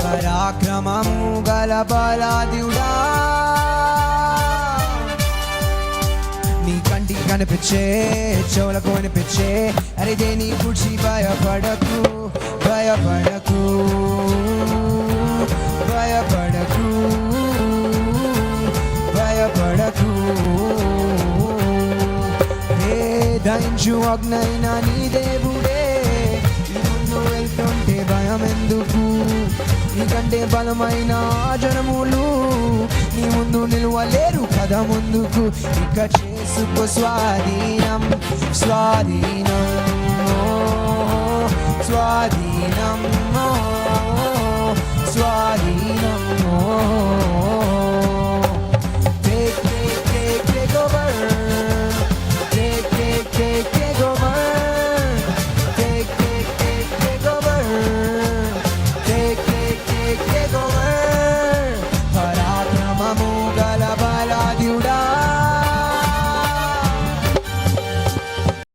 పరాక్రమము గల బలాద్యుడా, నీ కంటికి కనిపించే చెవులకు వినిపించే అరే దేని గురించి భయపడకు భయపడకు భయపడకు భయపడకు. దయించు అగ్నైన నీ దేవుడే, నీ ముందు వెళ్తుంటే భయం ఎందుకు? నీకంటే బలమైన జనములు నీ ముందు నిలువలేరు కదా ముందుకు. ఇక చేసుకో స్వాధీనం స్వాధీనం స్వాధీనం స్వాధీనం. Take over. Take over. Take over. Take over. పరాక్రమము గల